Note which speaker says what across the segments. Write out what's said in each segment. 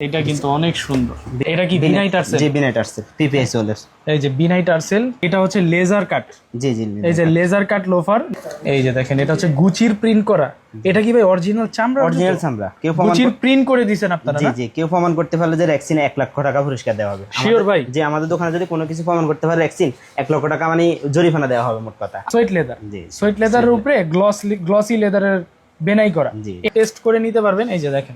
Speaker 1: এটা কিন্তু অনেক সুন্দর। এটা কি বিনাইট আর্সেল?
Speaker 2: জি বিনাইট আর্সেল পিপিএস ওলের।
Speaker 1: এই যে বিনাইট আর্সেল, এটা হচ্ছে লেজার কাট।
Speaker 2: জি জি
Speaker 1: এই যে লেজার কাট লোফার, এই যে দেখেন এটা হচ্ছে গুচির প্রিন্ট করা। এটা কি ভাই অরিজিনাল চামড়া?
Speaker 2: অরিজিনাল চামড়া। কেউ
Speaker 1: গুচির প্রিন্ট করে দিবেন আপনারা?
Speaker 2: জি জি, কেউ প্রমাণ করতে পারলে যে রেক্সিনে 1 লক্ষ টাকা পুরস্কার দেওয়া হবে।
Speaker 1: শিওর ভাই?
Speaker 2: যে আমাদের দোকানে যদি কোনো কিছু প্রমাণ করতে পারে রেক্সিন 1 লক্ষ টাকা মানে জরিমানা দেওয়া হবে মোট কথা।
Speaker 1: Sweat leather.
Speaker 2: জি
Speaker 1: সোয়েট লেদারের উপরে গ্লসি লেদারের বেনাই করা।
Speaker 2: জি
Speaker 1: টেস্ট করে নিতে পারবেন। এই যে দেখেন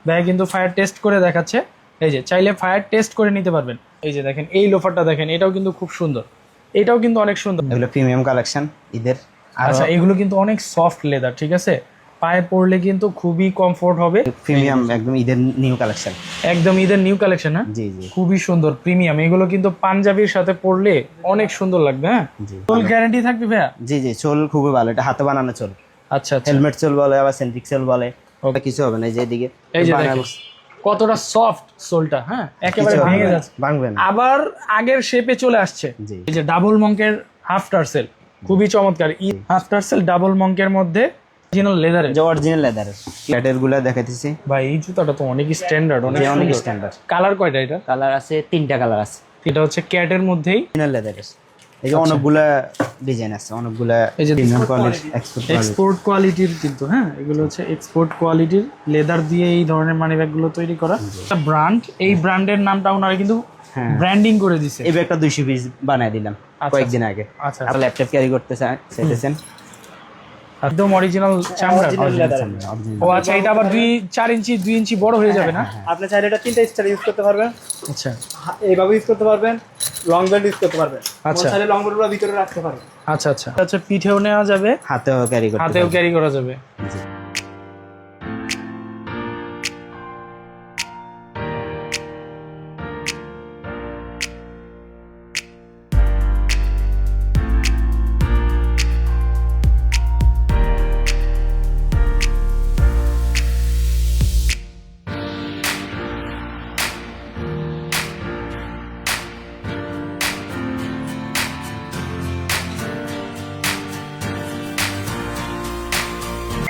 Speaker 1: ভাই কিন্তু ফায়ার টেস্ট করে দেখাচ্ছে। এই যে চাইলে ফায়ার টেস্ট করে নিতে পারবেন। এই যে দেখেন এই লোফারটা দেখেন, এটাও কিন্তু খুব সুন্দর, এটাও কিন্তু অনেক সুন্দর।
Speaker 2: এগুলো প্রিমিয়াম কালেকশন ঈদের।
Speaker 1: আচ্ছা এগুলো কিন্তু অনেক সফট লেদার, ঠিক আছে, পায়ে পড়লে কিন্তু খুবই কমফোর্ট হবে।
Speaker 2: প্রিমিয়াম একদম ঈদের নিউ কালেকশন,
Speaker 1: একদম ঈদের নিউ কালেকশন। হ্যাঁ
Speaker 2: জি জি
Speaker 1: খুবই সুন্দর প্রিমিয়াম। এগুলো কিন্তু পাঞ্জাবির সাথে পরলে অনেক সুন্দর লাগবে। হ্যাঁ
Speaker 2: জি
Speaker 1: ফুল গ্যারান্টি থাকবে ভাইয়া?
Speaker 2: জি জি, চোল খুবই ভালো, এটা হাতে বানানো চোল।
Speaker 1: আচ্ছা আচ্ছা,
Speaker 2: হেলমেট চোল বলে আবার সেন্ট্রিক চোল বলে, ওটা কিছু হবে না। এই যে এদিকে
Speaker 1: এই যে দেখেন কতটা সফট সোলটা। হ্যাঁ একেবারে ভেঙে যাচ্ছে,
Speaker 2: ভাঙবে না,
Speaker 1: আবার আগের শেপে চলে আসছে।
Speaker 2: জি
Speaker 1: এই যে ডাবল মঙ্কের হাফ টার্সেল, খুবই চমৎকার। হাফ টার্সেল ডাবল মঙ্কের মধ্যে অরিজিনাল লেদারের,
Speaker 2: যে অরিজিনাল লেদারের ক্যাটের গুলা দেখাইতেছি
Speaker 1: ভাই এই জুতাটা তো অনেক স্ট্যান্ডার্ড, অনেক
Speaker 2: অনেক
Speaker 1: সুন্দর।
Speaker 2: স্ট্যান্ডার্ড।
Speaker 1: কালার কয়টা এটা?
Speaker 2: কালার আছে 3টা কালার আছে।
Speaker 1: এটা হচ্ছে ক্যাটের মধ্যেই
Speaker 2: অরিজিনাল লেদারের। এই যে অনেকগুলা ডিজাইন আছে, অনেকগুলা
Speaker 1: এই যে
Speaker 2: প্রিমিয়াম কোয়ালিটি,
Speaker 1: এক্সপোর্ট কোয়ালিটির কিন্তু। হ্যাঁ এগুলো হচ্ছে এক্সপোর্ট কোয়ালিটির লেদার দিয়ে এই ধরনের মানি ব্যাগ গুলো তৈরি করা। একটা ব্র্যান্ড, এই ব্র্যান্ডের নামটা ওনারা কিন্তু ব্র্যান্ডিং করে দিছে।
Speaker 2: এই ব্যাগটা 200 পিস বানায় দিলাম কয়েকদিন আগে।
Speaker 1: আচ্ছা
Speaker 2: আর ল্যাপটপ ক্যারি করতে চাইতেছেন,
Speaker 1: একদম অরিজিনাল চামড়া। ও আচ্ছা, এটা আবার 2-4 ইঞ্চি 2 ইঞ্চি বড় হয়ে যাবে না?
Speaker 3: আপনি চাইলে এটা 3টা স্টাইল ইউজ করতে পারবেন।
Speaker 1: আচ্ছা
Speaker 3: এইভাবে ইউজ করতে পারবেন, লং বেল্ট ইউজ করতে পারবেন।
Speaker 1: আচ্ছা
Speaker 3: চাইলে লং বেল্টগুলো ভিতরে রাখতে পারবেন।
Speaker 1: আচ্ছা আচ্ছা আচ্ছা, পিঠেও নেওয়া যাবে,
Speaker 2: হাতেও ক্যারি করতে
Speaker 1: হাতেও ক্যারি করা যাবে।
Speaker 2: জি।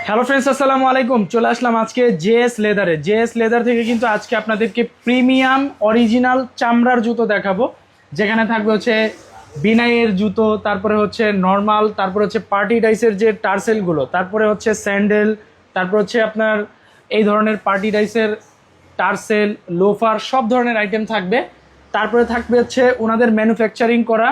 Speaker 1: হ্যালো ফ্রেন্ডস, আসসালামু আলাইকুম। চলে আসলাম আজকে জেএস লেদারে। জেএস লেদার থেকে কিন্তু আজকে আপনাদেরকে প্রিমিয়াম অরিজিনাল চামড়ার জুতো দেখাবো, যেখানে থাকবে হচ্ছে বিনাইয়ের জুতো, তারপরে হচ্ছে নর্মাল, তারপরে হচ্ছে পার্টি ডাইসের যে টার্সেলগুলো, তারপরে হচ্ছে স্যান্ডেল, তারপর হচ্ছে আপনার এই ধরনের পার্টি ডাইসের টার্সেল, লোফার, সব ধরনের আইটেম থাকবে। তারপরে থাকবে হচ্ছে ওনাদের ম্যানুফ্যাকচারিং করা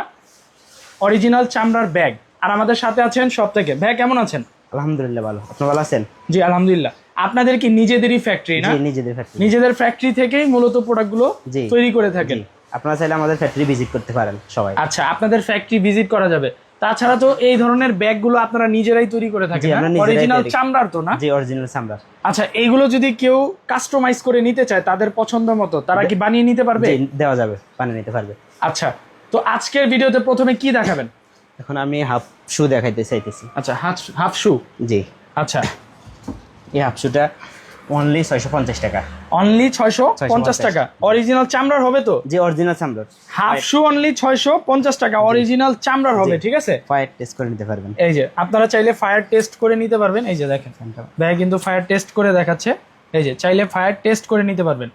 Speaker 1: অরিজিনাল চামড়ার ব্যাগ। আর আমাদের সাথে আছেন সব থেকে। ভাই কেমন আছেন?
Speaker 2: আলহামদুলিল্লাহ ভালো, আপনি ভালো আছেন?
Speaker 1: জি আলহামদুলিল্লাহ। আপনাদের কি নিজেদেরই ফ্যাক্টরি না?
Speaker 2: জি নিজেদের ফ্যাক্টরি।
Speaker 1: নিজেদের ফ্যাক্টরি থেকেই মূলত প্রোডাক্টগুলো
Speaker 2: জি
Speaker 1: তৈরি করে থাকেন?
Speaker 2: আপনারা চাইলে আমাদের ফ্যাক্টরি ভিজিট করতে পারেন সবাই।
Speaker 1: আচ্ছা, আপনাদের ফ্যাক্টরি ভিজিট করা যাবে। তাছাড়া তো এই ধরনের ব্যাগগুলো আপনারা নিজেরাই তৈরি করে থাকেন, অরিজিনাল চামড়ার তো না?
Speaker 2: জি অরিজিনাল চামড়ার।
Speaker 1: আচ্ছা, এইগুলো যদি কেউ কাস্টমাইজ করে নিতে চায় তাদের পছন্দ মতো, তারা কি বানিয়ে নিতে পারবে?
Speaker 2: জি দেওয়া যাবে, বানিয়ে নিতে পারবে।
Speaker 1: আচ্ছা, তো আজকের ভিডিওতে প্রথমে কি দেখাবেন?
Speaker 2: এখন আমি হাফ শু দেখাইতে চাইতেছি।
Speaker 1: আচ্ছা, হাফ শু।
Speaker 2: জি
Speaker 1: আচ্ছা,
Speaker 2: এই হাফ শুটা অনলি 650 টাকা।
Speaker 1: অনলি 650 টাকা। অরিজিনাল চামড়ার হবে তো?
Speaker 2: জি অরিজিনাল চামড়ার।
Speaker 1: হাফ শু অনলি 650 টাকা, অরিজিনাল চামড়ার হবে, ঠিক আছে?
Speaker 2: ফায়ার টেস্ট করে নিতে পারবেন।
Speaker 1: এই যে আপনারা চাইলে ফায়ার টেস্ট করে নিতে পারবেন। এই যে দেখেন ভাই কিন্তু ফায়ার টেস্ট করে দেখাচ্ছে। এই যে চাইলে ফায়ার টেস্ট করে নিতে পারবেন।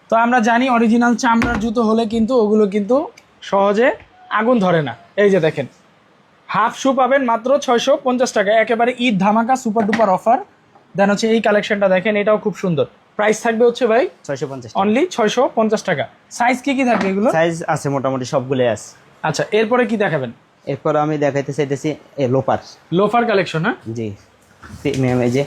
Speaker 1: তো আমরা জানি অরিজিনাল চামড়ার জুতো হলে কিন্তু ওগুলো কিন্তু সহজে আগুন ধরে না। এই যে দেখেন হাফ শু পাবেন মাত্র 650 টাকা, একেবারে ঈদ ধামাকা সুপার ডুপার অফার। দেন হচ্ছে এই কালেকশনটা দেখেন, এটাও খুব সুন্দর। প্রাইস থাকবে হচ্ছে ভাই
Speaker 2: 650
Speaker 1: অনলি 650 টাকা। সাইজ কি কি থাকবে এগুলো?
Speaker 2: সাইজ আছে মোটামুটি সবগুলোই আছে।
Speaker 1: আচ্ছা, এরপরে কি দেখাবেন?
Speaker 2: এরপর আমি দেখাইতে চাইতেছি লোফার।
Speaker 1: Loafer collection. হ্যাঁ
Speaker 2: জি প্রিমিয়াম, এই যে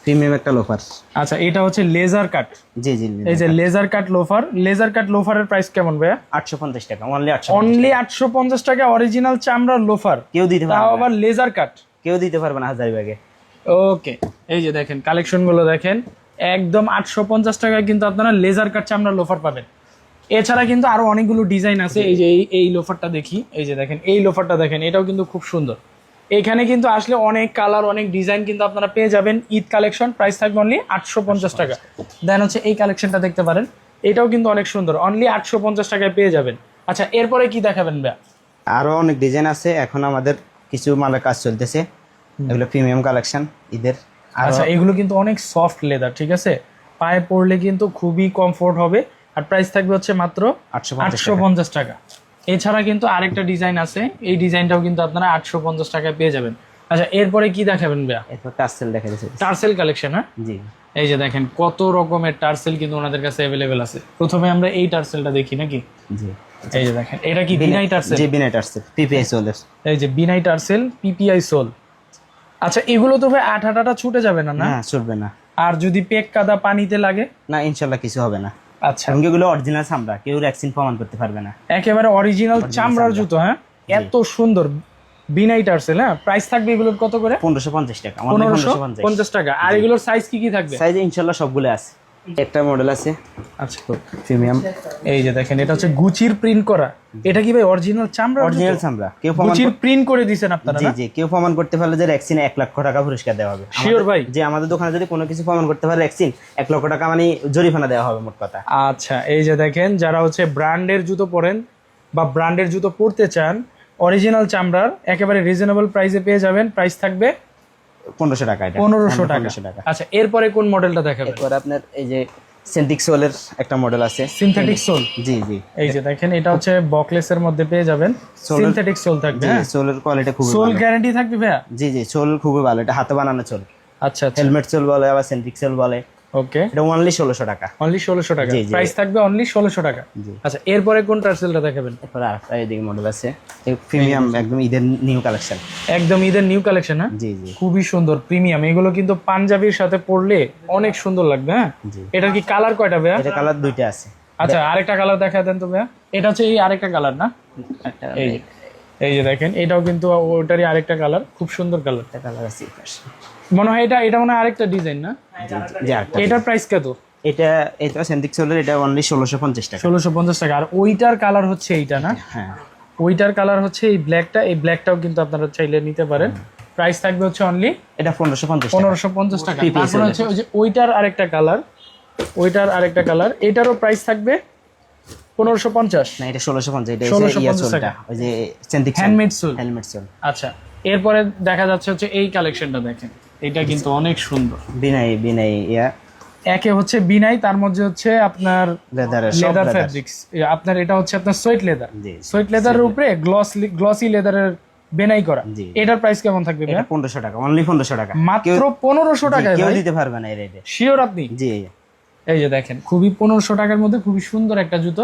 Speaker 2: প্রিমিয়াম একটা লোফার।
Speaker 1: আচ্ছা, এটা হচ্ছে লেজার কাট।
Speaker 2: জি জি
Speaker 1: এই যে laser cut loafer. Laser cut লোফারের প্রাইস কেমন ভাইয়া?
Speaker 2: 850 টাকা, অনলি
Speaker 1: 850 টাকা অরিজিনাল চামড়ার লোফার,
Speaker 2: কেউ দিতে পারবে
Speaker 1: তাও
Speaker 2: না,
Speaker 1: আবার লেজার কাট।
Speaker 2: কেউ দিতে পারবে না হাজার ব্যাগে।
Speaker 1: ওকে, এই যে দেখেন কালেকশন গুলো দেখেন, একদম 850 টাকায় কিন্তু আপনারা লেজার কাট চামড়ার লোফার পাবেন। এছাড়া কিন্তু আরো অনেকগুলো ডিজাইন আছে। এই যে এই লোফারটা দেখি, এই যে দেখেন এই লোফারটা দেখেন, এটাও কিন্তু খুব সুন্দর। এখানে কিন্তু আসলে অনেক কালার, অনেক ডিজাইন কিন্তু আপনারা পেয়ে যাবেন। ঈদ কালেকশন, প্রাইস থাকবে অনলি 850 টাকা। দেন হচ্ছে এই কালেকশনটা দেখতে পারেন, এটাও কিন্তু অনেক সুন্দর, অনলি 850 টাকায় পেয়ে যাবেন। আচ্ছা, এরপরে কি দেখাবেন ভাইয়া?
Speaker 2: আরো অনেক ডিজাইন আছে, এখন আমাদের কিছু মালের কাজ চলতেছে, এগুলো প্রিমিয়াম কালেকশন ঈদের।
Speaker 1: আচ্ছা, এগুলো কিন্তু অনেক সফট লেদার, ঠিক আছে, পায়ে পড়লে কিন্তু খুবই কমফোর্ট হবে। আর প্রাইস থাকবে হচ্ছে মাত্র 850 টাকা। এছাড়া কিন্তু আরেকটা ডিজাইন আছে, এই ডিজাইনটাও কিন্তু আপনারা 850 টাকায় পেয়ে যাবেন। আচ্ছা, এরপরে কি দেখাবেন ভাইয়া?
Speaker 2: এরপর টার্সেল দেখা যাচ্ছে।
Speaker 1: টার্সেল কালেকশন, হ্যাঁ
Speaker 2: জি
Speaker 1: এই যে দেখেন কত রকমের টার্সেল কিন্তু ওনাদের কাছে অ্যাভেলেবেল আছে। প্রথমে আমরা এই টার্সেলটা দেখি নাকি?
Speaker 2: জি
Speaker 1: এই যে দেখেন, এটা কি বিনাই টার্সেল?
Speaker 2: জি বিনাই টার্সেল, পিপিআই সোলের।
Speaker 1: এই যে বিনাই টার্সেল, পিপিআই সোল। আচ্ছা, এগুলো তো ভাই আঠাটা ছুটে যাবে না? না
Speaker 2: না, চলবে না।
Speaker 1: আর যদি পেক কাদা পানিতে লাগে?
Speaker 2: না, ইনশাল্লাহ কিছু হবে না।
Speaker 1: আচ্ছা,
Speaker 2: কারণ কি এগুলো অরিজিনাল চামড়া, কেউ ভ্যাকসিন প্রমাণ করতে পারবে না।
Speaker 1: একেবারে অরিজিনাল চামড়ার জুতো, হ্যাঁ এত সুন্দর বিনাই টার্সেল। হ্যাঁ, প্রাইস থাকবে এগুলোর কত করে?
Speaker 2: 1550 টাকা।
Speaker 1: 1550 টাকা। আর এগুলোর সাইজ কি কি থাকবে?
Speaker 2: সাইজে ইনশাল্লাহ সবগুলো আছে। একটা মডেল আছে
Speaker 1: আচ্ছা
Speaker 2: প্রিমিয়াম।
Speaker 1: এই যে দেখেন, এটা হচ্ছে গুচির প্রিন্ট করা। এটা কি ভাই অরিজিনাল চামড়া?
Speaker 2: অরিজিনাল চামড়া। কেউ প্রমাণ
Speaker 1: গুচির প্রিন্ট করে দিবেন আপনারা?
Speaker 2: জি জি, কেউ প্রমাণ করতে পারলে যে ভ্যাকসিন 1 লক্ষ টাকা পুরস্কার দেওয়া হবে।
Speaker 1: শিওর ভাই?
Speaker 2: যে আমাদের দোকানে যদি কোনো কিছু প্রমাণ করতে পারে ভ্যাকসিন 1 লক্ষ টাকা মানে জরিমানা দেওয়া হবে মোট কথা।
Speaker 1: আচ্ছা, এই যে দেখেন, যারা হচ্ছে ব্র্যান্ডের জুতো পরেন বা ব্র্যান্ডের জুতো পরতে চান, অরিজিনাল চামড়ার একেবারে রিজনেবল প্রাইসে পেয়ে যাবেন। প্রাইস থাকবে
Speaker 2: 1500 টাকা। এটা
Speaker 1: 1500 টাকা।
Speaker 2: 1500 টাকা।
Speaker 1: আচ্ছা, এরপরে কোন মডেলটা দেখাবেন?
Speaker 2: এরপর আপনার এই যে সিনথেটিক সোলের একটা মডেল আছে।
Speaker 1: Synthetic soul?
Speaker 2: জি জি,
Speaker 1: এই যে দেখেন, এটা হচ্ছে বকলেসের মধ্যে পেয়ে যাবেন। সিনথেটিক সোল থাকবে।
Speaker 2: জি,
Speaker 1: হ্যাঁ,
Speaker 2: সোলের কোয়ালিটি খুবই
Speaker 1: সোল
Speaker 2: ভালো।
Speaker 1: গ্যারান্টি থাকবে ভাইয়া?
Speaker 2: জি জি, সোল খুবই ভালো। এটা হাতে বানানো সোল।
Speaker 1: আচ্ছা আচ্ছা,
Speaker 2: হেলমেট সোল বলে, আবার সিনথেটিক সোল বলে।
Speaker 1: ওকে,
Speaker 2: এটা অনলি 1600 টাকা।
Speaker 1: অনলি 1600 টাকা।
Speaker 2: জি, জি।
Speaker 1: প্রাইস থাকবে অনলি 1600 টাকা।
Speaker 2: জি।
Speaker 1: আচ্ছা, এরপরে কোন টার্সেলটা দেখাবেন?
Speaker 2: এরপর আরেকটা এদিকে মডেল আছে, এই প্রিমিয়াম একদম ঈদের নিউ কালেকশন।
Speaker 1: একদম ঈদের নিউ কালেকশন। হ্যাঁ,
Speaker 2: জি জি
Speaker 1: খুবই সুন্দর প্রিমিয়াম। এগুলো কিন্তু পাঞ্জাবির সাথে পরলে অনেক সুন্দর লাগবে। হ্যাঁ,
Speaker 2: জি।
Speaker 1: এটার কি কালার কয়টা ভাইয়া?
Speaker 2: এটা কালার দুইটা আছে।
Speaker 1: আচ্ছা, আরেকটা কালার দেখা দেন তো ভাইয়া। এটা হচ্ছে এই আরেকটা কালার না?
Speaker 2: একটা
Speaker 1: এই যে, এই যে দেখেন, এটাও কিন্তু ওটারই আরেকটা কালার, খুব সুন্দর কালার।
Speaker 2: একটা কালার আছে এই পাশে।
Speaker 1: মনে হয় এটা মনে হয় আরেকটা ডিজাইন না?
Speaker 2: জি জি, আরেকটা।
Speaker 1: এটার প্রাইস কত?
Speaker 2: এটা সিনথেটিক সোলের, এটা অনলি 1650 টাকা।
Speaker 1: 1650 টাকা। আর ওইটার কালার হচ্ছে এইটা না?
Speaker 2: হ্যাঁ,
Speaker 1: ওইটার কালার হচ্ছে এই ব্ল্যাকটা। এই ব্ল্যাকটাও কিন্তু আপনারা চাইলে নিতে পারেন। প্রাইস থাকবে হচ্ছে অনলি
Speaker 2: এটা 1550 টাকা।
Speaker 1: 1550 টাকা।
Speaker 2: PPS
Speaker 1: তারপর হচ্ছে ওই যে ওইটার আরেকটা কালার, ওইটার আরেকটা কালার, এটারও প্রাইস থাকবে 1550।
Speaker 2: না, এটা 1650। এটা
Speaker 1: 1650
Speaker 2: সোলটা,
Speaker 1: টাকা।
Speaker 2: ওই যে synthetic
Speaker 1: handmade sole.
Speaker 2: Helmet sole.
Speaker 1: আচ্ছা, এরপরে দেখা যাচ্ছে হচ্ছে এই কালেকশনটা দেখেন, এটা কিন্তু অনেক সুন্দর।
Speaker 2: বিনাই বিনাই ইয়া
Speaker 1: একে হচ্ছে বিনাই, তার মধ্যে হচ্ছে আপনার
Speaker 2: লেদারের
Speaker 1: লেদার ফ্যাব্রিক্স। আপনার এটা হচ্ছে আপনার সোয়েট লেদার।
Speaker 2: জি।
Speaker 1: সোয়েট লেদারের উপরে গ্লসি লেদারের বেনাই করা।
Speaker 2: জি।
Speaker 1: এটার প্রাইস কেমন থাকবে
Speaker 2: এটা 1500 টাকা, অনলি 1500 টাকা।
Speaker 1: মাত্র 1500 টাকায়?
Speaker 2: কেউ
Speaker 1: ভাই
Speaker 2: দিতে পারবে না এই রেটে।
Speaker 1: শিওর আপনি?
Speaker 2: জি।
Speaker 1: এই যে দেখেন, খুবই 1500 টাকার মধ্যে খুবই সুন্দর একটা জুতো।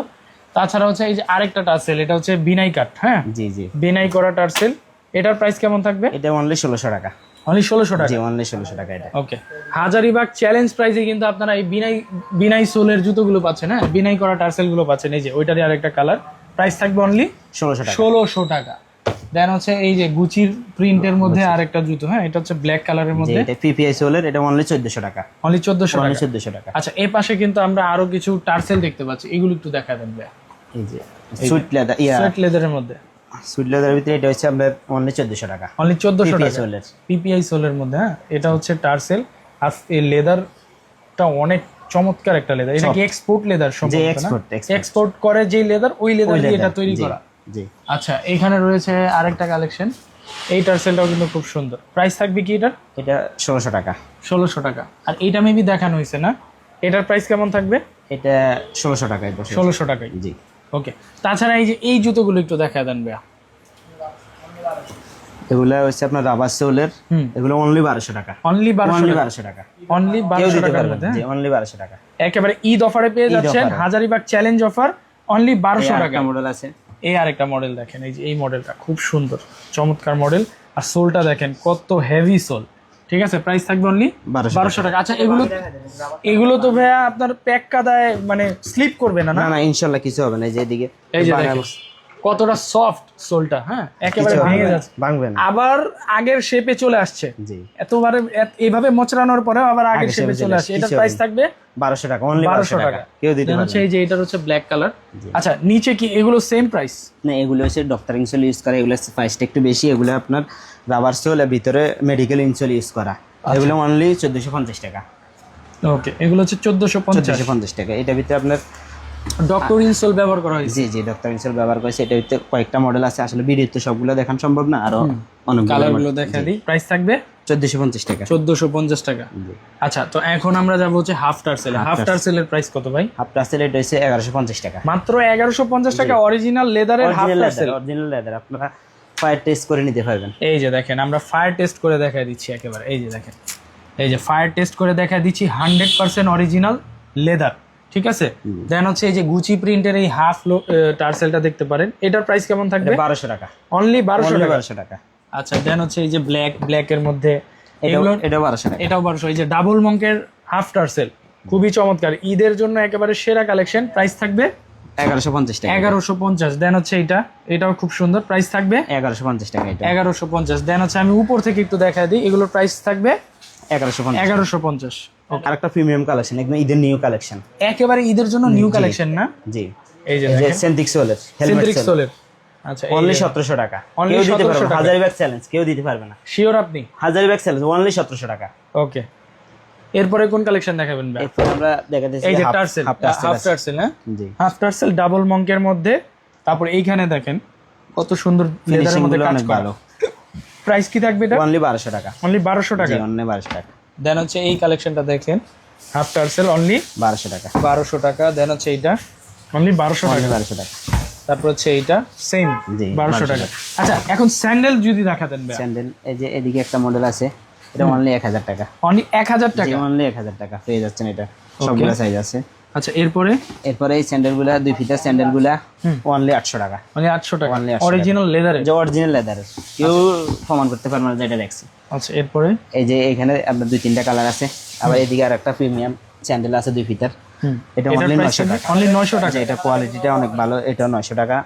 Speaker 1: তাছাড়া হচ্ছে এই যে আরেকটা টার্সেল, এটা হচ্ছে বিনাই কাট। হ্যাঁ,
Speaker 2: জি জি,
Speaker 1: বিনাই করা টার্সেল। এটার প্রাইস কেমন থাকবে?
Speaker 2: এটা অনলি 1600 টাকা।
Speaker 1: অনলি 1600 টাকা?
Speaker 2: জি, অনলি 1600 টাকা এটা।
Speaker 1: ওকে, হাজারিবাগ চ্যালেঞ্জ প্রাইসে কিন্তু আপনারা এই বিনাই সোলের জুতোগুলো পাচ্ছেন। হ্যাঁ, বিনাই করা টার্সেল গুলো পাচ্ছেন। এই যে ওইটারই আরেকটা কালার। প্রাইস থাকবে অনলি
Speaker 2: 1600 টাকা।
Speaker 1: 1600 টাকা। দেন হচ্ছে এই যে গুচির প্রিন্টের মধ্যে আরেকটা জুতো। হ্যাঁ, এটা হচ্ছে ব্ল্যাক কালারের
Speaker 2: জি,
Speaker 1: মধ্যে।
Speaker 2: এটা পিপিআই সোলের, এটা অনলি 1400 টাকা।
Speaker 1: অনলি 1400
Speaker 2: অনলি
Speaker 1: টাকা।
Speaker 2: 1400 টাকা।
Speaker 1: আচ্ছা, এই পাশে কিন্তু আমরা আরো কিছু টার্সেল দেখতে পাচ্ছি, এগুলো একটু দেখা দেন ভাই।
Speaker 2: এই যে সুইট লেদার,
Speaker 1: সোয়েট লেদারের মধ্যে।
Speaker 2: সুইট লেদারের ভিতরে এটা হচ্ছে আপনার অনলি 1400 টাকা।
Speaker 1: অনলি 1400
Speaker 2: PPI
Speaker 1: টাকা
Speaker 2: সোলের।
Speaker 1: পিপিআই সোলের মধ্যে। হ্যাঁ, এটা হচ্ছে টার্সেল। আর এই লেদারটা অনেক চমৎকার একটা লেদার। এটা কি এক্সপোর্ট লেদার?
Speaker 2: যে এক্সপোর্ট
Speaker 1: এক্সপোর্ট করে যে লেদার, ওই লেদার দিয়ে এটা তৈরি করা।
Speaker 2: জি।
Speaker 1: আচ্ছা, এখানে রয়েছে আরেকটা কালেকশন। এই টার্সেলটাও কিন্তু খুব সুন্দর। প্রাইস থাকবে কি এটার?
Speaker 2: এটা 1600 টাকা।
Speaker 1: 1600 টাকা। আর এইটা মেবি দেখানো হয়েছে না? এটার প্রাইস কেমন থাকবে?
Speaker 2: এটা 1600 টাকা। এটা
Speaker 1: 1600 টাকায়।
Speaker 2: জি।
Speaker 1: ওকে, তাছাড়া এই যে এই জুতোগুলো একটু দেখা দেন ভাইয়া।
Speaker 2: এগুলা হচ্ছে আপনার রাবার সোলের, এগুলো অনলি 1200 টাকা।
Speaker 1: অনলি
Speaker 2: 1200 টাকা।
Speaker 1: অনলি
Speaker 2: কেউ
Speaker 1: 1200
Speaker 2: দিতে
Speaker 1: টাকার
Speaker 2: পারবে
Speaker 1: মধ্যে।
Speaker 2: না। জি, অনলি 1200 টাকা।
Speaker 1: একেবারে ঈদ অফারে পেয়ে যাচ্ছেন।
Speaker 2: অফারে।
Speaker 1: হাজারিবাগ চ্যালেঞ্জ অফার অনলি 1200 টাকা।
Speaker 2: মডেল আছে।
Speaker 1: এই আরেকটা মডেল দেখেন, এই যে এই মডেলটা খুব সুন্দর, চমৎকার মডেল। আর সোলটা দেখেন কত হেভি সোল। ঠিক আছে, প্রাইস থাকবে অনলি 1200 টাকা। আচ্ছা, এগুলো তো ভাইয়া আপনার প্যাক কাদায় মানে স্লিপ করবে না?
Speaker 2: না না, ইনশাআল্লাহ কিছু হবে না। এই যে এদিকে
Speaker 1: এই যে দেখেন কতটা সফট সোলটা। হ্যাঁ, একেবারে ভেঙে যাচ্ছে,
Speaker 2: ভাঙবে না।
Speaker 1: আবার আগের শেপে চলে আসছে।
Speaker 2: জি।
Speaker 1: এতবারে এইভাবে মোচড়ানোর পরেও আবার আগের শেপে চলে আসছে। এটার প্রাইস থাকবে
Speaker 2: 1200 টাকা, অনলি 1200 টাকা। কেউ দিতে পারবে
Speaker 1: হচ্ছে এই যে এটার হচ্ছে ব্ল্যাক কালার। আচ্ছা, নিচে কি এগুলো সেম প্রাইস?
Speaker 2: না, এগুলো হচ্ছে ডক্টর ইনসোল ইউজ করা। এগুলো প্রাইসটা একটু বেশি। এগুলো আপনার রাবার সোল এর ভিতরে মেডিকেল ইনসোল ইউজ করা। এগুলো অনলি 1450 টাকা।
Speaker 1: ওকে, এগুলো হচ্ছে 1450
Speaker 2: 1450 টাকা। এটার ভিতরে আপনার
Speaker 1: ডক্টর ইনসোল ব্যবহার করা হয়েছে।
Speaker 2: জি জি, ডক্টর ইনসোল ব্যবহার করেছে। এটার ভিতরে কয়েকটা মডেল আছে। আসলে ভিডিওতে সবগুলো দেখানো সম্ভব না, আরো অনেক
Speaker 1: কালারগুলো দেখা দিই। প্রাইস থাকবে
Speaker 2: 1450 টাকা।
Speaker 1: 1450 টাকা। আচ্ছা, তো এখন আমরা যাবো হচ্ছে হাফ টার্সেল। হাফ টার্সেলের প্রাইস কত ভাই?
Speaker 2: হাফ টার্সেল এটা হচ্ছে 1150 টাকা।
Speaker 1: মাত্র 1150 টাকা অরিজিনাল লেদারের হাফ টার্সেল।
Speaker 2: অরিজিনাল লেদার, আপনারা ফায়ার টেস্ট করে নিতে পারবেন।
Speaker 1: এই যে দেখেন, আমরা ফায়ার টেস্ট করে দেখাই দিচ্ছি একেবারে। এই যে দেখেন, এই যে ফায়ার টেস্ট করে দেখাই দিচ্ছি, 100% অরিজিনাল লেদার। ঠিক আছে, দেন হচ্ছে এই যে গুচি প্রিন্টের এই হাফ টার্সেলটা দেখতে পারেন, এটার প্রাইস কেমন থাকবে?
Speaker 2: 1200 টাকা।
Speaker 1: অনলি 1200 টাকা।
Speaker 2: 1200 টাকা।
Speaker 1: আচ্ছা, দেন হচ্ছে এই যে ব্ল্যাকের মধ্যে
Speaker 2: এটাও 1200 টাকা।
Speaker 1: এটাও 1200। এই যে ডাবল মঙ্কের হাফ টার্সেল, খুবই চমৎকার, ঈদের জন্য একেবারে সেরা কালেকশন। প্রাইস থাকবে
Speaker 2: 1150 টাকা।
Speaker 1: 1150। দেন হচ্ছে এটাও খুব সুন্দর, প্রাইস থাকবে
Speaker 2: 1150 টাকা। এটা
Speaker 1: 1150। দেন হচ্ছে আমি উপর থেকে একটু দেখাই দিই, এগুলোর প্রাইস থাকবে
Speaker 2: 1150।
Speaker 1: 1150।
Speaker 2: আরেকটা প্রিমিয়াম কালেকশন, একদম ঈদের নিউ কালেকশন,
Speaker 1: একেবারে ঈদের জন্য নিউ কালেকশন না?
Speaker 2: জি।
Speaker 1: এই যে
Speaker 2: সেন্ট্রিক সোলের
Speaker 1: সেন্ট্রিক সোলের। আচ্ছা,
Speaker 2: অনলি 1700 টাকা।
Speaker 1: Only
Speaker 2: কেউ দিতে
Speaker 1: 1700
Speaker 2: পারবে না,
Speaker 1: টাকা।
Speaker 2: হাজার ব্যাগ চ্যালেঞ্জ কেউ দিতে পারবে না।
Speaker 1: শিওর আপনি?
Speaker 2: হাজার ব্যাগ চ্যালেঞ্জ অনলি 1700 টাকা।
Speaker 1: ওকে, এরপরে কোন কালেকশন দেখাবেন ভাই?
Speaker 2: এরপর আমরা দেখাতেছি
Speaker 1: এই যে টার্সেল, হাফ টার্সেল। হ্যাঁ,
Speaker 2: জি।
Speaker 1: হাফ টার্সেল ডাবল মঙ্কের মধ্যে। তারপর এইখানে দেখেন কত সুন্দর লেদারের মধ্যে কাজ
Speaker 2: অনেক
Speaker 1: করা।
Speaker 2: ভালো।
Speaker 1: প্রাইস কি থাকবে এটা?
Speaker 2: অনলি 1200 টাকা।
Speaker 1: অনলি 1200 টাকা।
Speaker 2: জি, অনলি 1200 টাকা।
Speaker 1: দেন হচ্ছে এই কালেকশনটা দেখেন, হাফ টার্সেল অনলি
Speaker 2: 1200 টাকা।
Speaker 1: 1200 টাকা। দেন হচ্ছে এইটা অনলি 1200
Speaker 2: অনলি
Speaker 1: টাকা।
Speaker 2: 1200 টাকা।
Speaker 1: তারপর হচ্ছে এইটা সেম
Speaker 2: জি,
Speaker 1: 1200 টাকা। আচ্ছা, এখন স্যান্ডেল যদি দেখাতেন ভাই?
Speaker 2: স্যান্ডেল এই যে এদিকে একটা মডেল আছে, এটা অনলি 1000 টাকা।
Speaker 1: অনলি 1000
Speaker 2: জি,
Speaker 1: টাকা।
Speaker 2: অনলি 1000 টাকা পেয়ে যাচ্ছেন। এটা সবগুলা সাইজ আছে।
Speaker 1: আচ্ছা, এরপরে
Speaker 2: এরপরে এই স্যান্ডেলগুলা 2 ফিটার স্যান্ডেলগুলা অনলি 800 টাকা।
Speaker 1: অনলি 800 টাকা।
Speaker 2: Only 800
Speaker 1: অরিজিনাল লেদারে।
Speaker 2: যে অরিজিনাল লেদারের, কেউ প্রমাণ করতে পারবে না যে এটা দেখছি।
Speaker 1: আচ্ছা, এরপরে
Speaker 2: এই যে এখানে আপনার 2-3টা কালার আছে। আবার এদিকে আর একটা প্রিমিয়াম স্যান্ডেল আছে 2 ফিটার, এটা অনলি 900 টাকা।
Speaker 1: অনলি 900 টাকা।
Speaker 2: আচ্ছা, এটা কোয়ালিটিটা অনেক ভালো, এটা 900 টাকা।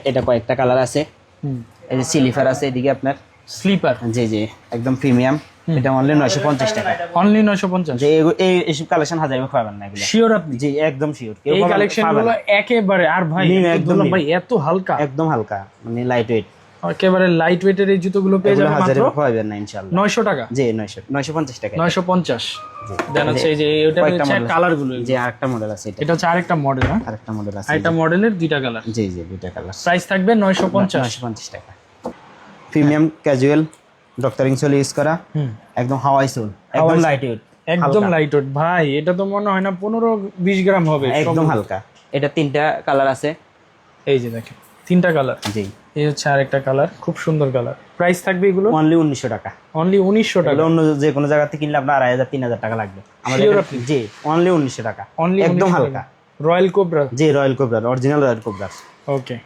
Speaker 2: এটা কয়েকটা কালার আছে। এই যে স্লিপার আছে এদিকে আপনার,
Speaker 1: স্লিপার।
Speaker 2: জি জি, একদম প্রিমিয়াম, এটা অনলি 950 টাকা।
Speaker 1: অনলি 950।
Speaker 2: যে এইসব কালেকশন হাজার পাবেন না এগুলো।
Speaker 1: শিওর আপনি?
Speaker 2: জি, একদম শিওর।
Speaker 1: এই কালেকশনগুলো একেবারে, আর ভাই
Speaker 2: একদম
Speaker 1: ভাই এত হালকা,
Speaker 2: একদম হালকা, মানে লাইট ওয়েট,
Speaker 1: একেবারে লাইট ওয়েটের এই জুতোগুলো পেয়ে যাবেন মাত্র
Speaker 2: হাজারে পাবেন না ইনশাআল্লাহ।
Speaker 1: 900 টাকা।
Speaker 2: জি, 950 টাকা।
Speaker 1: 950। দেন হচ্ছে এই যে এটা হচ্ছে কালারগুলো।
Speaker 2: যে আরেকটা মডেল আছে,
Speaker 1: এটা হচ্ছে আরেকটা মডেল। হ্যাঁ,
Speaker 2: আরেকটা মডেল আছে,
Speaker 1: আরেকটা মডেলের দুইটা কালার।
Speaker 2: জি জি, দুইটা কালার।
Speaker 1: প্রাইস থাকবে 950।
Speaker 2: 950 টাকা। Premium casual doctoring soul use করা, একদম হাওয়াই সোল, একদম লাইট ওয়েট,
Speaker 1: একদম লাইট ওয়েট। ভাই এটা তো মনে হয় না 15-20 গ্রাম হবে,
Speaker 2: একদম হালকা। এটা 3টা কালার আছে।
Speaker 1: এই যে দেখেন 3টা কালার।
Speaker 2: জি,
Speaker 1: এই হচ্ছে আরেকটা কালার, খুব সুন্দর কালার। প্রাইস থাকবে এগুলো
Speaker 2: অনলি 1900 টাকা।
Speaker 1: অনলি 1900 টাকা।
Speaker 2: অন্য যে কোনো জায়গা থেকে কিনলে আপনার 2500-3000 টাকা লাগবে। আমাদের জি, অনলি 1900 টাকা।
Speaker 1: অনলি
Speaker 2: একদম হালকা।
Speaker 1: Royal Cobra.
Speaker 2: জি, Royal Cobra, original Royal Cobra.
Speaker 1: Okay,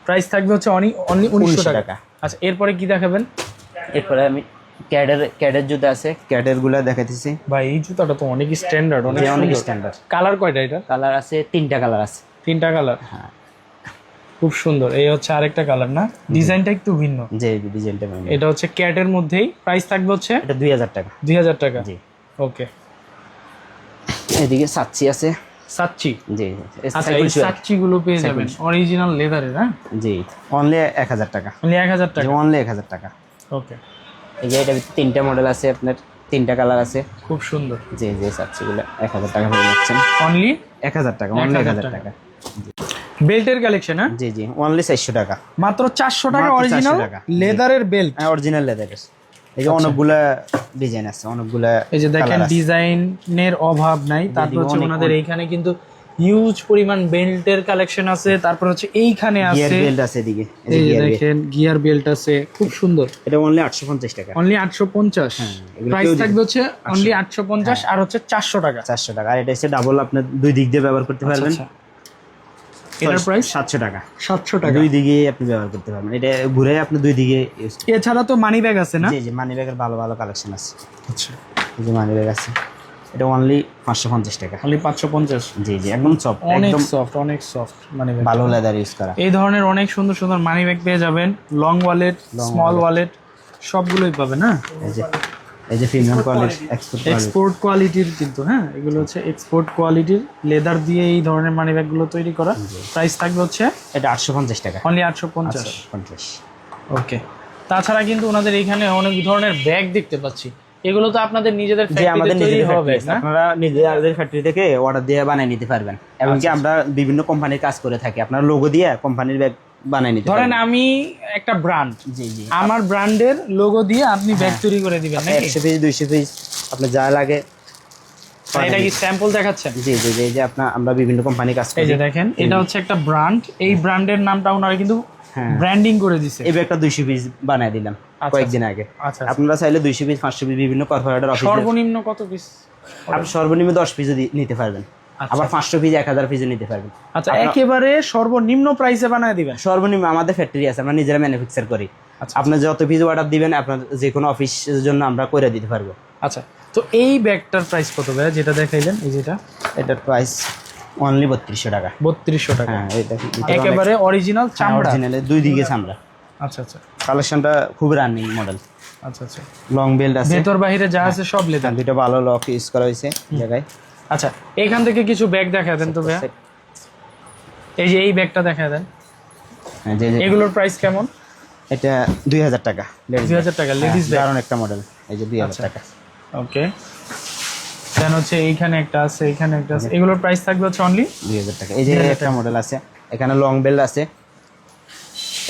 Speaker 1: price থাকবে হচ্ছে অনলি 1900 টাকা। আচ্ছা, এরপরে কি দেখাবেন?
Speaker 2: এরপরে আমি ক্যাডের জুতা আছে, ক্যাডের গুলা দেখাইতেছি।
Speaker 1: ভাই এই জুতাটা তো অনেক স্ট্যান্ডার্ড, অনেক
Speaker 2: স্ট্যান্ডার্ড।
Speaker 1: কালার কয়টা এটা?
Speaker 2: কালার আছে 3টা কালার আছে।
Speaker 1: 3টা কালার।
Speaker 2: হ্যাঁ,
Speaker 1: খুব সুন্দর। এই হচ্ছে আরেকটা কালার না, ডিজাইনটা একটু ভিন্ন।
Speaker 2: জি, ডিজাইনটা ভিন্ন।
Speaker 1: এটা হচ্ছে ক্যাটের মধ্যেই। প্রাইস থাকবে হচ্ছে
Speaker 2: এটা 2000 টাকা।
Speaker 1: 2000 টাকা।
Speaker 2: জি।
Speaker 1: ওকে,
Speaker 2: এদিকে সাচ্চি আছে।
Speaker 1: সাচ্চি।
Speaker 2: জি,
Speaker 1: আচ্ছা, এই সাচ্চি গুলো পেয়ে যাবেন অরিজিনাল লেদারের। হ্যাঁ,
Speaker 2: জি, অনলি 1000 টাকা।
Speaker 1: অনলি 1000 টাকা।
Speaker 2: অনলি 1000 টাকা।
Speaker 1: ওকে,
Speaker 2: এই যে এটা 3টা মডেল আছে আপনার, 3টা কালার আছে।
Speaker 1: খুব সুন্দর।
Speaker 2: জি জি, সাচ্চিগুলো 1000 টাকা পেয়ে যাচ্ছেন।
Speaker 1: অনলি
Speaker 2: 1000 টাকা। অনলি 1000 টাকা।
Speaker 1: বেল্টের কালেকশন। হ্যাঁ,
Speaker 2: জি জি, অনলি 400 টাকা।
Speaker 1: মাত্র 400 টাকা।
Speaker 2: মাত্র
Speaker 1: অরিজিনাল
Speaker 2: 400 টাকা।
Speaker 1: লেদারের বেল্ট।
Speaker 2: হ্যাঁ, অরিজিনাল লেদারের। এই যে অনেকগুলা ডিজাইন আছে, অনেকগুলা।
Speaker 1: এই যে দেখেন, ডিজাইনের অভাব নাই। তারপর হচ্ছে ওনাদের এইখানে কিন্তু হিউজ পরিমাণ বেল্টের কালেকশন আছে। তারপর হচ্ছে এইখানে
Speaker 2: গিয়ার
Speaker 1: আছে
Speaker 2: বেল্ট আছে এদিকে।
Speaker 1: এই যে দেখেন গিয়ার বেল্ট আছে, খুব সুন্দর।
Speaker 2: এটা অনলি 850 টাকা।
Speaker 1: অনলি 850।
Speaker 2: এগুলো
Speaker 1: প্রাইস
Speaker 2: কেউ
Speaker 1: থাকবে হচ্ছে অনলি 850 আর হচ্ছে 400 টাকা।
Speaker 2: 400 টাকা। আর এটা হচ্ছে ডাবল, আপনি দুই দিক দিয়ে ব্যবহার করতে পারবেন।
Speaker 1: আচ্ছা, এটার প্রাইস
Speaker 2: 700 টাকা।
Speaker 1: 700 টাকা।
Speaker 2: দুই দিকে আপনি ব্যবহার করতে পারবেন। এটা ঘুরে আপনি দুই দিকে ইউজ করতে।
Speaker 1: এছাড়া তো মানি ব্যাগ আছে না?
Speaker 2: জি জি, মানি ব্যাগের ভালো ভালো কালেকশন আছে।
Speaker 1: আচ্ছা,
Speaker 2: এই যে মানি ব্যাগ আছে, এটা অনলি 550 টাকা।
Speaker 1: অনলি 550।
Speaker 2: জি জি, একদম সফট,
Speaker 1: অনেক
Speaker 2: একদম
Speaker 1: সফট, অনেক সফট মানি ব্যাগ।
Speaker 2: ভালো লেদার ইউজ করা।
Speaker 1: এই ধরনের অনেক সুন্দর সুন্দর মানি ব্যাগ পেয়ে যাবেন। লং ওয়ালেট, স্মল ওয়ালেট সবগুলোই পাবেন। হ্যাঁ,
Speaker 2: এই যে প্রিমিয়াম কোয়ালিটি,
Speaker 1: এক্সপোর্ট কোয়ালিটির কিন্তু। হ্যাঁ, এগুলো হচ্ছে এক্সপোর্ট কোয়ালিটির লেদার দিয়ে এই ধরনের মানি ব্যাগগুলো তৈরি করা। প্রাইস থাকবে হচ্ছে
Speaker 2: এটা 850 টাকা।
Speaker 1: অনলি 850।
Speaker 2: 50।
Speaker 1: ওকে, তাছাড়া কিন্তু ওনাদের এখানে অনেক ধরনের ব্যাগ দেখতে পাচ্ছি। এগুলো তো আপনাদের নিজেদের
Speaker 2: যে আমাদের
Speaker 1: ফ্যাক্টরিতে তৈরি
Speaker 2: নিজেদের
Speaker 1: হবে
Speaker 2: ফ্যাক্টরি,
Speaker 1: না?
Speaker 2: আপনারা নিজেদের ফ্যাক্টরি থেকে অর্ডার দিয়ে বানিয়ে নিতে পারবেন। এমনকি আমরা বিভিন্ন কোম্পানির কাজ করে থাকি, আপনার লোগো দিয়ে কোম্পানির ব্যাগ বানাই নিতে
Speaker 1: ধরেন আমি একটা ব্র্যান্ড,
Speaker 2: জি জি
Speaker 1: আমার ব্র্যান্ডের লোগো দিয়ে আপনি ব্যাগ তৈরি করে দিবেন নাকি?
Speaker 2: 100 পিস 200 পিস আপনার যা লাগে।
Speaker 1: আর এটা কি স্যাম্পল দেখাচ্ছেন?
Speaker 2: জি জি জি, এই যে আপনার আমরা বিভিন্ন কোম্পানি কাজ
Speaker 1: এই
Speaker 2: করি।
Speaker 1: যে দেখেন এটা হচ্ছে একটা ব্র্যান্ড, এই ব্র্যান্ডের নামটা ওনারা কিন্তু
Speaker 2: হ্যাঁ।
Speaker 1: ব্র্যান্ডিং করে দিছে।
Speaker 2: এই ব্যাগটা 200 পিস বানাই দিলাম কয়েকদিন আগে।
Speaker 1: আচ্ছা
Speaker 2: আপনারা চাইলে 200 পিস 500 পিস বিভিন্ন কর্পোরেটর অফিসে
Speaker 1: সর্বনিম্ন কত পিস?
Speaker 2: আপনি সর্বনিম্ন 10 পিসও নিতে পারবেন, আবার 500 পিস 1000 পিসও নিতে পারবেন।
Speaker 1: আচ্ছা, একেবারে সর্বনিম্ন প্রাইসে বানায় দিবেন?
Speaker 2: সর্বনিম্ন আমাদের ফ্যাক্টরি আছে, আমরা নিজেরা ম্যানুফ্যাকচার করি। আপনি যত পিস অর্ডার দিবেন আপনার যে কোনো অফিসের জন্য আমরা করে দিতে পারবো।
Speaker 1: আচ্ছা, তো এই ব্যাগটার প্রাইস কত ভাইয়া যেটা দেখাইলেন? এই যেটা
Speaker 2: এটার প্রাইস অনলি 3200 টাকা।
Speaker 1: 3200 টাকা।
Speaker 2: হ্যাঁ, এটা
Speaker 1: একেবারে অরিজিনাল চামড়া?
Speaker 2: অরিজিনালে দুই দিকে চামড়া।
Speaker 1: আচ্ছা আচ্ছা
Speaker 2: কালেকশনটা খুব রানিং মডেল।
Speaker 1: আচ্ছা আচ্ছা,
Speaker 2: লং বেল্ট আছে,
Speaker 1: ভেতর বাইরে যা আছে সব লেদার।
Speaker 2: দুটো ভালো লক ইউজ করা হয়েছে জায়গায়।
Speaker 1: আচ্ছা, এখান থেকে কিছু ব্যাগ দেখা দেন তো ভাইয়া। এই যে এই ব্যাগটা দেখা দেন,
Speaker 2: হ্যাঁ, যে
Speaker 1: এগুলোর প্রাইস কেমন?
Speaker 2: এটা 2000 টাকা।
Speaker 1: 2000 টাকা লেডিস ব্যাগ।
Speaker 2: দারুণ একটা মডেল, এই যে 2000 টাকা।
Speaker 1: ওকে, দেন হচ্ছে এইখানে একটা আছে, এইখানে একটা আছে, এগুলোর প্রাইস থাকবে হচ্ছে অনলি
Speaker 2: 2000 টাকা। এই যে একটা মডেল আছে, এখানে লং বেল্ট আছে,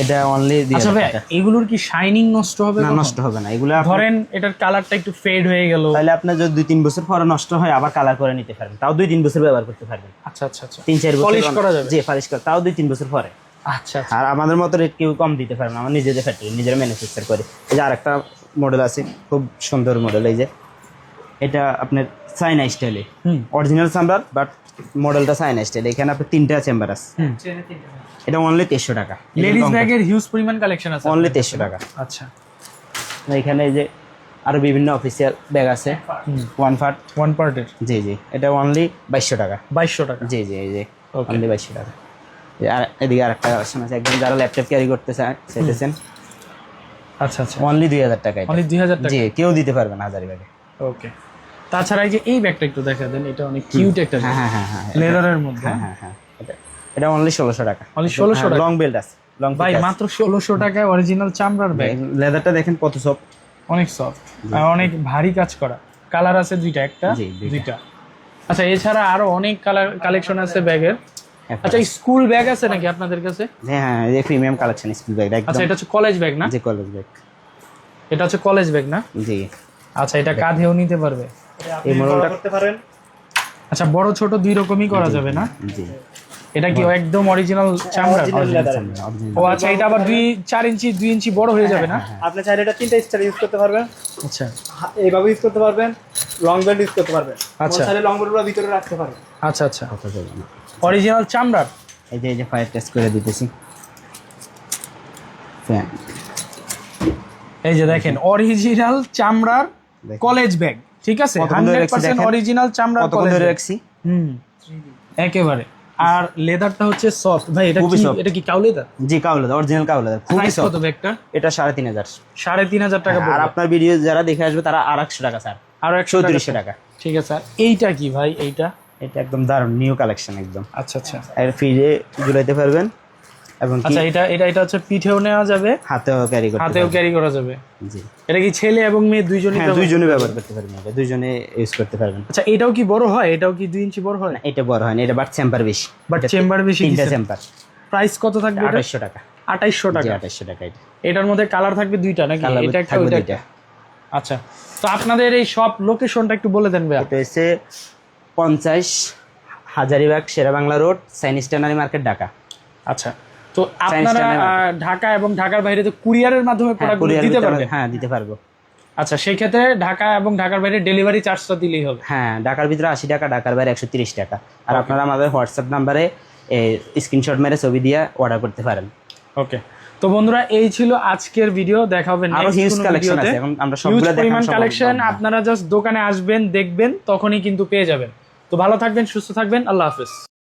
Speaker 2: এটা অনলি 2000
Speaker 1: আচ্ছা ভাইয়া,
Speaker 2: টাকা।
Speaker 1: এগুলোর কি শাইনিং নষ্ট হবে?
Speaker 2: না,
Speaker 1: কখন?
Speaker 2: নষ্ট হবে না এগুলো।
Speaker 1: ধরেন এটার কালারটা একটু ফেড হয়ে গেল,
Speaker 2: তাহলে আপনার যদি 2-3 বছর পরে নষ্ট হয় আবার কালার করে নিতে পারবেন, তাও 2-3 বছর ব্যবহার করতে পারবেন।
Speaker 1: আচ্ছা আচ্ছা আচ্ছা,
Speaker 2: 3-4 বছর
Speaker 1: পলিশ করা যাবে?
Speaker 2: জি, পলিশ করা, তাও 2-3 বছর পরে।
Speaker 1: আচ্ছা আচ্ছা,
Speaker 2: আর আমাদের মতো রেট কেউ কম দিতে পারবে না, আমার নিজেদের ফ্যাক্টরি, নিজেরা ম্যানুফ্যাকচার করে। এই যে আরেকটা মডেল আছে, খুব সুন্দর মডেল। এই যে এটা আপনার চাইনা স্টাইলে, অরিজিনাল চামড়ার বাট মডেলটা চাইনা স্টাইলে। এখানে আপনার 3টা চেম্বার আছে, এটা অনলি 2300 টাকা।
Speaker 1: লেডিস ব্যাগের হিউজ পরিমাণ কালেকশন আছে
Speaker 2: অনলি 2300 টাকা।
Speaker 1: আচ্ছা,
Speaker 2: এখানে এই যে আরো বিভিন্ন অফিসিয়াল ব্যাগ আছে,
Speaker 1: ওয়ান পার্টের।
Speaker 2: জি জি, এটা অনলি 2200 টাকা।
Speaker 1: 2200 টাকা।
Speaker 2: জি জি, এই যে অনলি 2200 টাকা। আর এদিকে আরেকটা কালেকশন আছে, একদম যারা ল্যাপটপ ক্যারি করতে চাইতেছেন,
Speaker 1: আচ্ছা আচ্ছা,
Speaker 2: অনলি 2000 টাকা।
Speaker 1: অনলি 2000 টাকা।
Speaker 2: জি, কেউ দিতে পারবে না হাজারিবাগে।
Speaker 1: ওকে, তাছাড়া এই যে এই ব্যাগটা একটু দেখা দেন, এটা অনেক কিউট একটা,
Speaker 2: হ্যাঁ হ্যাঁ হ্যাঁ,
Speaker 1: লেদারের মধ্যে।
Speaker 2: হ্যাঁ হ্যাঁ হ্যাঁ, এটা অনলি 1600 টাকা।
Speaker 1: অনলি 1600 টাকা।
Speaker 2: লং বেল্ট আছে, লং
Speaker 1: ভাই মাত্র 1600 টাকায় অরিজিনাল চামড়ার ব্যাগ,
Speaker 2: লেদারটা দেখেন কত সফট,
Speaker 1: অনেক সফট আর অনেক ভারী কাজ করা। কালার আছে দুইটা, একটা
Speaker 2: জি, দুইটা।
Speaker 1: দুইটা। আচ্ছা, এছাড়া আরো অনেক কালেকশন আছে ব্যাগের।
Speaker 2: হ্যাঁ,
Speaker 1: আচ্ছা, স্কুল ব্যাগ আছে নাকি আপনাদের কাছে?
Speaker 2: হ্যাঁ হ্যাঁ, এই প্রিমিয়াম কালেকশন স্কুল ব্যাগ একদম।
Speaker 1: আচ্ছা, এটা হচ্ছে কলেজ ব্যাগ না?
Speaker 2: জি, কলেজ ব্যাগ।
Speaker 1: এটা হচ্ছে কলেজ ব্যাগ না?
Speaker 2: জি,
Speaker 1: আচ্ছা, এটা কাঁধেও নিতে পারবে?
Speaker 2: এই মডেলটা
Speaker 3: করতে পারেন।
Speaker 1: আচ্ছা, বড় ছোট দুই রকমই করা যাবে না?
Speaker 2: জি,
Speaker 1: এটা কি একদম অরিজিনাল চামড়া? ও আচ্ছা, এটা আবার 4 ইঞ্চি 2 ইঞ্চি বড় হয়ে যাবে না?
Speaker 3: আপনি চাইলে এটা 3টা স্টাইল ইউজ করতে পারবেন,
Speaker 1: আচ্ছা
Speaker 3: এইভাবে ইউজ করতে পারবেন, লং বেল্ট ইউজ করতে পারবেন।
Speaker 1: আচ্ছা।
Speaker 3: চাইলে লং বেল্টগুলো ভিতরে রাখতে পারবেন।
Speaker 1: আচ্ছা আচ্ছা,
Speaker 2: কথা যাবে না।
Speaker 1: অরিজিনাল চামড়ার।
Speaker 2: এই যে ফায়ার টেস্ট করে দিতেছি। ফ্যান,
Speaker 1: এই যে দেখেন অরিজিনাল চামড়ার কলেজ ব্যাগ, ঠিক আছে?
Speaker 2: কত সুন্দর রাখছি
Speaker 1: 100%
Speaker 2: দেখেন।
Speaker 1: অরিজিনাল চামড়ার
Speaker 2: কত
Speaker 1: কলেজ
Speaker 2: ধরে
Speaker 1: ব্যাগ।
Speaker 2: রাখছি।
Speaker 1: একেবারে। আর লেদারটা হচ্ছে সফট। ভাই এটা
Speaker 2: খুবই
Speaker 1: কি,
Speaker 2: soft।
Speaker 1: এটা কি কাউ লেদার?
Speaker 2: জি, cow leather, original cow leather, খুবই
Speaker 1: প্রাইস
Speaker 2: সফট।
Speaker 1: কত ব্যাগটা?
Speaker 2: এটা 3500।
Speaker 1: 3500 টাকা
Speaker 2: আর
Speaker 1: পড়বে।
Speaker 2: আপনার ভিডিও যারা দেখে আসবে তারা আর 100 টাকা স্যার,
Speaker 1: আর
Speaker 2: 3400 টাকা।
Speaker 1: ঠিক আছে। আর এইটা কি ভাই? এইটা
Speaker 2: এটা একদম দারুণ নিউ কালেকশন একদম।
Speaker 1: আচ্ছা আচ্ছা
Speaker 2: এর ফ্রিজে ঝুলাইতে পারবেন এবং কি
Speaker 1: আচ্ছা, এটা হচ্ছে পিঠেও নেওয়া যাবে,
Speaker 2: হাতেও ক্যারি করতে
Speaker 1: হাতেও ক্যারি করা যাবে।
Speaker 2: পারবেন। জি,
Speaker 1: এটা কি ছেলে এবং মেয়ে দুইজনই?
Speaker 2: হ্যাঁ, দুইজনে ব্যবহার করতে পারবেন, এটা দুইজনে ইউজ করতে পারবেন।
Speaker 1: আচ্ছা, এটাও কি বড় হয়? এটাও কি 2 ইঞ্চি বড় হয়?
Speaker 2: না, এটা বড় হয় না, এটা বাট চেম্বার বেশি,
Speaker 1: বাট চেম্বার বেশি
Speaker 2: 3টা
Speaker 1: দিছেন।
Speaker 2: চেম্বার।
Speaker 1: প্রাইস কত থাকবে?
Speaker 2: 2800 টাকা।
Speaker 1: 2800
Speaker 2: জি,
Speaker 1: টাকা।
Speaker 2: 2800 টাকা। এটা
Speaker 1: এটার মধ্যে কালার থাকবে দুইটা নাকি?
Speaker 2: কালার
Speaker 1: এটা একটা,
Speaker 2: থাকবে
Speaker 1: ওইটা
Speaker 2: দুইটা।
Speaker 1: একটা। আচ্ছা, তো আপনাদের এই সব লোকেশনটা একটু বলে দেন ভাই।
Speaker 2: এটা হচ্ছে 50 হাজারিবাগ শেরেবাংলা রোড, সাইনিস ট্যানারি মার্কেট, ঢাকা।
Speaker 1: আচ্ছা, তো আপনারা ঢাকা এবং ঢাকার বাইরে তো কুরিয়ারের মাধ্যমে
Speaker 2: হ্যাঁ,
Speaker 1: প্রোডাক্ট
Speaker 2: courier
Speaker 1: দিতে
Speaker 2: দিতে
Speaker 1: পারবেন?
Speaker 2: হ্যাঁ, দিতে পারবো।
Speaker 1: আচ্ছা, সেই ক্ষেত্রে ঢাকা এবং ঢাকার বাইরে ডেলিভারি চার্জটা দিলেই হবে?
Speaker 2: হ্যাঁ, ঢাকার ভিতরে 80 টাকা, ঢাকার বাইরে 130 টাকা। আর আপনারা আমাদের হোয়াটসঅ্যাপ নাম্বারে স্ক্রিনশট মেরে ছবি দিয়ে অর্ডার করতে পারেন।
Speaker 1: ওকে, তো বন্ধুরা এই ছিল আজকের ভিডিও। দেখা হবে
Speaker 2: আরো
Speaker 1: নেক্সট
Speaker 2: হিউজ
Speaker 1: কোনো
Speaker 2: কালেকশন
Speaker 1: ভিডিওতে।
Speaker 2: আছে, এখন আমরা
Speaker 1: হিউজ
Speaker 2: সবগুলো
Speaker 1: পরিমাণ
Speaker 2: দেখানো
Speaker 1: কালেকশন, আপনারা জাস্ট দোকানে আসবেন, দেখবেন, তখনই কিন্তু পেয়ে যাবেন। তো ভালো থাকবেন, সুস্থ থাকবেন, আল্লাহ হাফেজ।